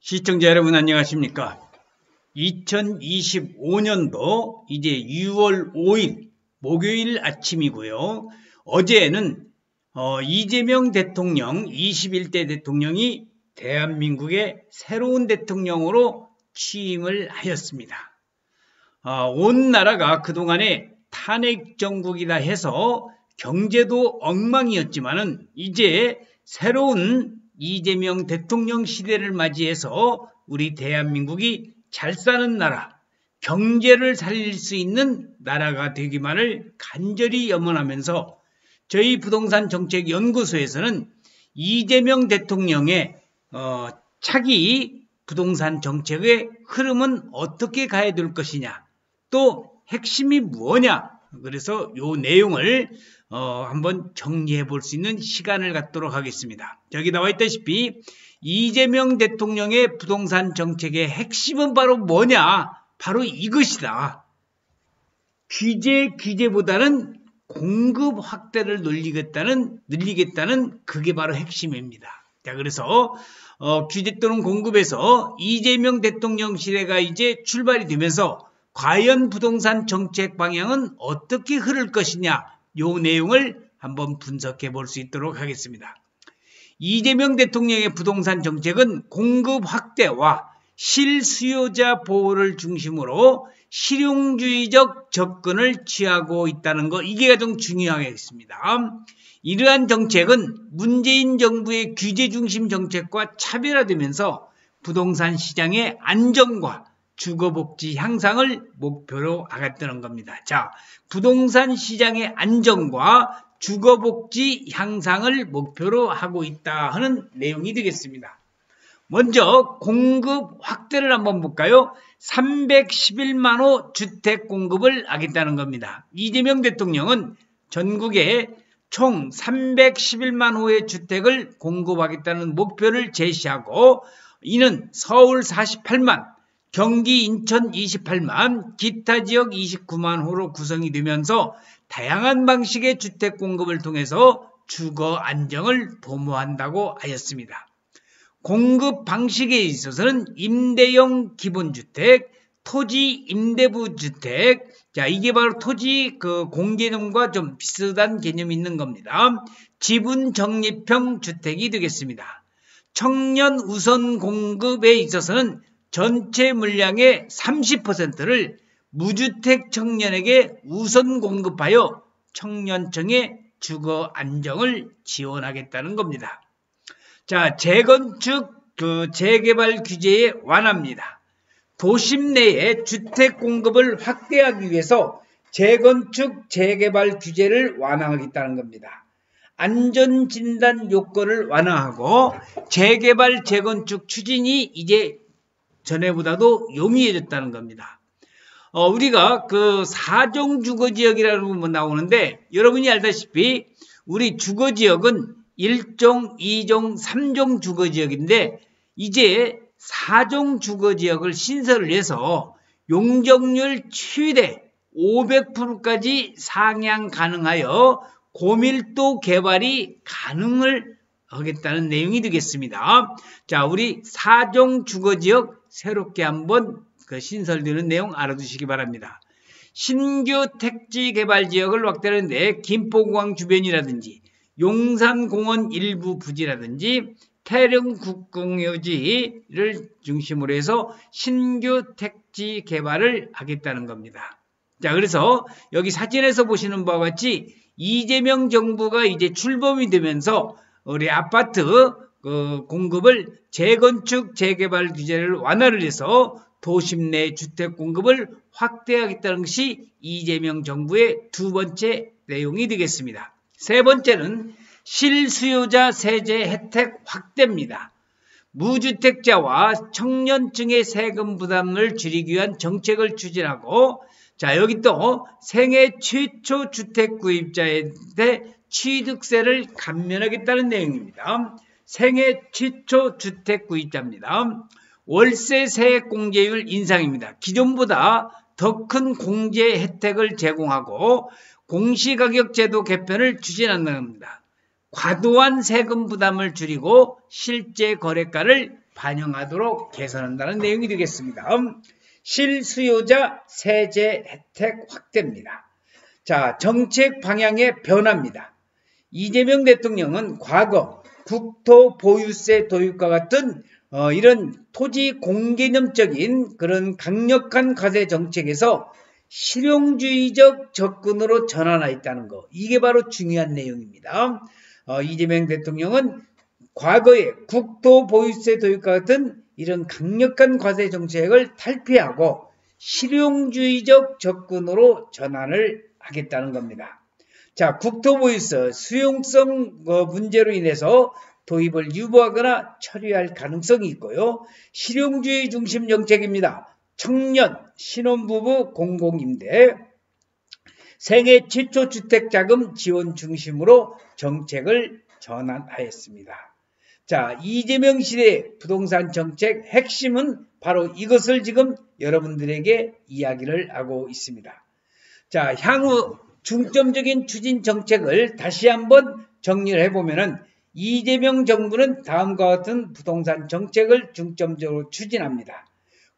시청자 여러분 안녕하십니까? 2025년도 이제 6월 5일 목요일 아침이고요. 어제는 이재명 대통령 21대 대통령이 대한민국의 새로운 대통령으로 취임을 하였습니다. 온 나라가 그동안에 탄핵 정국이다 해서 경제도 엉망이었지만은 이제 새로운 이재명 대통령 시대를 맞이해서 우리 대한민국이 잘 사는 나라, 경제를 살릴 수 있는 나라가 되기만을 간절히 염원하면서 저희 부동산 정책 연구소에서는 이재명 대통령의 차기 부동산 정책의 흐름은 어떻게 가야 될 것이냐, 또 핵심이 뭐냐, 그래서 요 내용을 한번 정리해 볼 수 있는 시간을 갖도록 하겠습니다. 여기 나와 있다시피 이재명 대통령의 부동산 정책의 핵심은 바로 뭐냐? 바로 이것이다. 규제보다는 공급 확대를 늘리겠다는 그게 바로 핵심입니다. 자, 그래서 규제 또는 공급에서 이재명 대통령 시대가 이제 출발이 되면서 과연 부동산 정책 방향은 어떻게 흐를 것이냐, 요 내용을 한번 분석해 볼 수 있도록 하겠습니다. 이재명 대통령의 부동산 정책은 공급 확대와 실수요자 보호를 중심으로 실용주의적 접근을 취하고 있다는 거, 이게 가장 중요하겠습니다. 이러한 정책은 문재인 정부의 규제 중심 정책과 차별화되면서 부동산 시장의 안정과 주거복지 향상을 목표로 하겠다는 겁니다. 자, 부동산 시장의 안정과 주거복지 향상을 목표로 하고 있다 하는 내용이 되겠습니다. 먼저 공급 확대를 한번 볼까요? 311만 호 주택 공급을 하겠다는 겁니다. 이재명 대통령은 전국에 총 311만 호의 주택을 공급하겠다는 목표를 제시하고, 이는 서울 48만, 경기 인천 28만, 기타 지역 29만 호로 구성이 되면서 다양한 방식의 주택 공급을 통해서 주거 안정을 도모한다고 하였습니다. 공급 방식에 있어서는 임대형 기본주택, 토지 임대부 주택, 자, 이게 바로 토지 공개념과 좀 비슷한 개념이 있는 겁니다. 지분 적립형 주택이 되겠습니다. 청년 우선 공급에 있어서는 전체 물량의 30%를 무주택 청년에게 우선 공급하여 청년층의 주거 안정을 지원하겠다는 겁니다. 자, 재건축 재개발 규제의 완화입니다. 도심 내에 주택 공급을 확대하기 위해서 재건축 재개발 규제를 완화하겠다는 겁니다. 안전진단 요건을 완화하고 재개발 재건축 추진이 이제 전에보다도 용이해졌다는 겁니다. 우리가 그 4종 주거지역이라는 거 나오는데, 여러분이 알다시피 우리 주거지역은 1종, 2종, 3종 주거지역인데, 이제 4종 주거지역을 신설을 해서 용적률 최대 500%까지 상향 가능하여 고밀도 개발이 가능을 하겠다는 내용이 되겠습니다. 자, 우리 4종 주거지역 새롭게 한번 신설되는 내용 알아두시기 바랍니다. 신규 택지 개발 지역을 확대하는데 김포공항 주변이라든지 용산공원 일부 부지라든지 태릉 국공유지를 중심으로 해서 신규 택지 개발을 하겠다는 겁니다. 자, 그래서 여기 사진에서 보시는 바와 같이 이재명 정부가 이제 출범이 되면서 우리 아파트 공급을 재건축 재개발 규제를 완화를 해서 도심 내 주택 공급을 확대하겠다는 것이 이재명 정부의 두 번째 내용이 되겠습니다. 세 번째는 실수요자 세제 혜택 확대입니다. 무주택자와 청년층의 세금 부담을 줄이기 위한 정책을 추진하고, 자, 여기 또 생애 최초 주택 구입자한테 취득세를 감면하겠다는 내용입니다. 생애 최초 주택 구입자입니다. 월세 세액 공제율 인상입니다. 기존보다 더 큰 공제 혜택을 제공하고 공시가격 제도 개편을 추진한다는 겁니다. 과도한 세금 부담을 줄이고 실제 거래가를 반영하도록 개선한다는 내용이 되겠습니다. 실수요자 세제 혜택 확대입니다. 자, 정책 방향의 변화입니다. 이재명 대통령은 과거 국토 보유세 도입과 같은 이런 토지 공개념적인 그런 강력한 과세 정책에서 실용주의적 접근으로 전환하였다는 거. 이게 바로 중요한 내용입니다. 이재명 대통령은 과거에 국토 보유세 도입과 같은 이런 강력한 과세 정책을 탈피하고 실용주의적 접근으로 전환을 하겠다는 겁니다. 자, 국토 보유세 수용성 문제로 인해서 도입을 유보하거나 처리할 가능성이 있고요. 실용주의 중심 정책입니다. 청년, 신혼부부, 공공임대, 생애 최초 주택자금 지원 중심으로 정책을 전환하였습니다. 자, 이재명 시대의 부동산 정책 핵심은 바로 이것을 지금 여러분들에게 이야기를 하고 있습니다. 자, 향후 중점적인 추진 정책을 다시 한번 정리를 해보면은 이재명 정부는 다음과 같은 부동산 정책을 중점적으로 추진합니다.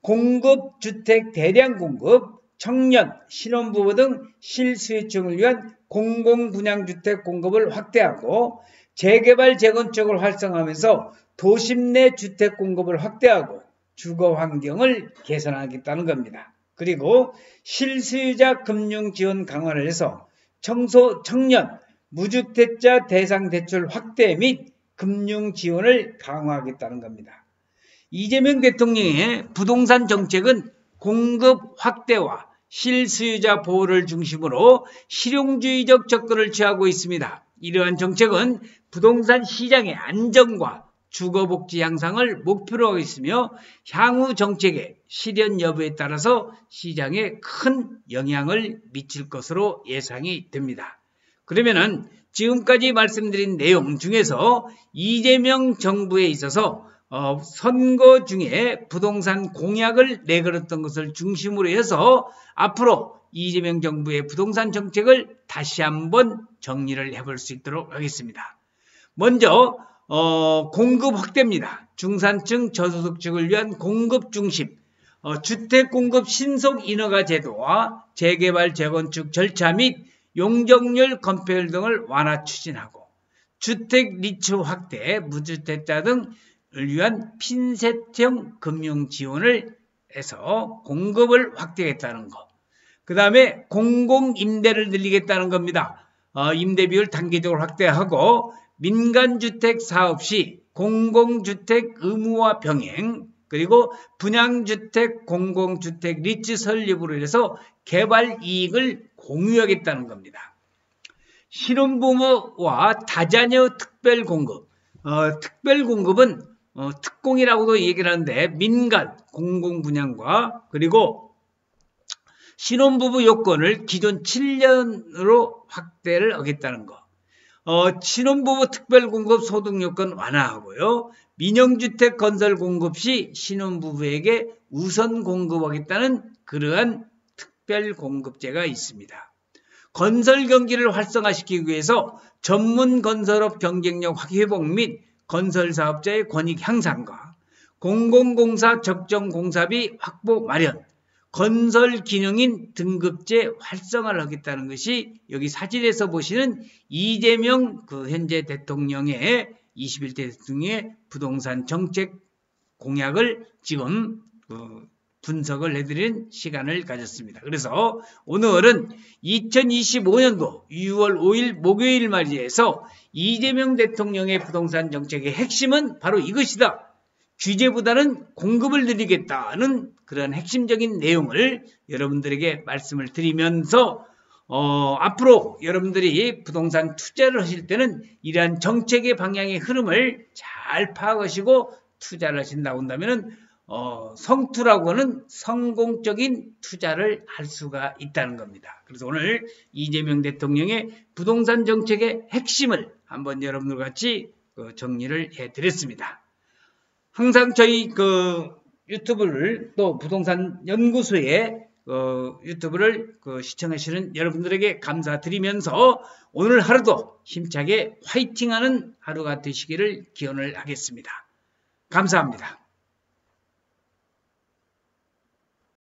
공급 주택 대량 공급, 청년, 신혼부부 등 실수요층을 위한 공공분양주택 공급을 확대하고 재개발 재건축을 활성화하면서 도심 내 주택 공급을 확대하고 주거 환경을 개선하겠다는 겁니다. 그리고 실수요자 금융 지원 강화를 해서 청년, 무주택자 대상 대출 확대 및 금융 지원을 강화하겠다는 겁니다. 이재명 대통령의 부동산 정책은 공급 확대와 실수요자 보호를 중심으로 실용주의적 접근을 취하고 있습니다. 이러한 정책은 부동산 시장의 안정과 주거복지 향상을 목표로 하고 있으며 향후 정책의 실현 여부에 따라서 시장에 큰 영향을 미칠 것으로 예상이 됩니다. 그러면은 지금까지 말씀드린 내용 중에서 이재명 정부에 있어서 선거 중에 부동산 공약을 내걸었던 것을 중심으로 해서 앞으로 이재명 정부의 부동산 정책을 다시 한번 정리를 해볼 수 있도록 하겠습니다. 먼저 공급 확대입니다. 중산층 저소득층을 위한 공급 중심, 주택 공급 신속 인허가 제도와 재개발 재건축 절차 및 용적률 검표율 등을 완화 추진하고 주택 리츠 확대, 무주택자 등을 위한 핀셋형 금융 지원을 해서 공급을 확대하겠다는 거. 그 다음에 공공임대를 늘리겠다는 겁니다. 임대 비율 단계적으로 확대하고 민간주택 사업 시 공공주택 의무화 병행, 그리고 분양주택, 공공주택 리츠 설립으로 인해서 개발 이익을 공유하겠다는 겁니다. 신혼부모와 다자녀 특별공급, 특별공급은 특공이라고도 얘기를 하는데 민간, 공공분양과 그리고 신혼부부 요건을 기존 7년으로 확대를 하겠다는 거. 신혼부부 특별공급 소득요건 완화하고요. 민영주택 건설 공급 시 신혼부부에게 우선 공급하겠다는 그러한 특별공급제가 있습니다. 건설 경기를 활성화시키기 위해서 전문 건설업 경쟁력 회복 및 건설사업자의 권익 향상과 공공공사 적정 공사비 확보 마련, 건설 기능인 등급제 활성화를 하겠다는 것이 여기 사진에서 보시는 이재명 현재 대통령의 21대 대통령의 부동산 정책 공약을 지금 분석을 해드린 시간을 가졌습니다. 그래서 오늘은 2025년도 6월 5일 목요일 말이에서 이재명 대통령의 부동산 정책의 핵심은 바로 이것이다. 규제보다는 공급을 늘리겠다는 그런 핵심적인 내용을 여러분들에게 말씀을 드리면서 앞으로 여러분들이 부동산 투자를 하실 때는 이러한 정책의 방향의 흐름을 잘 파악하시고 투자를 하신다고 한다면 성투라고 하는 성공적인 투자를 할 수가 있다는 겁니다. 그래서 오늘 이재명 대통령의 부동산 정책의 핵심을 한번 여러분들과 같이 정리를 해드렸습니다. 항상 저희 유튜브를 또 부동산 연구소의 유튜브를 시청하시는 여러분들에게 감사드리면서 오늘 하루도 힘차게 화이팅하는 하루가 되시기를 기원을 하겠습니다. 감사합니다.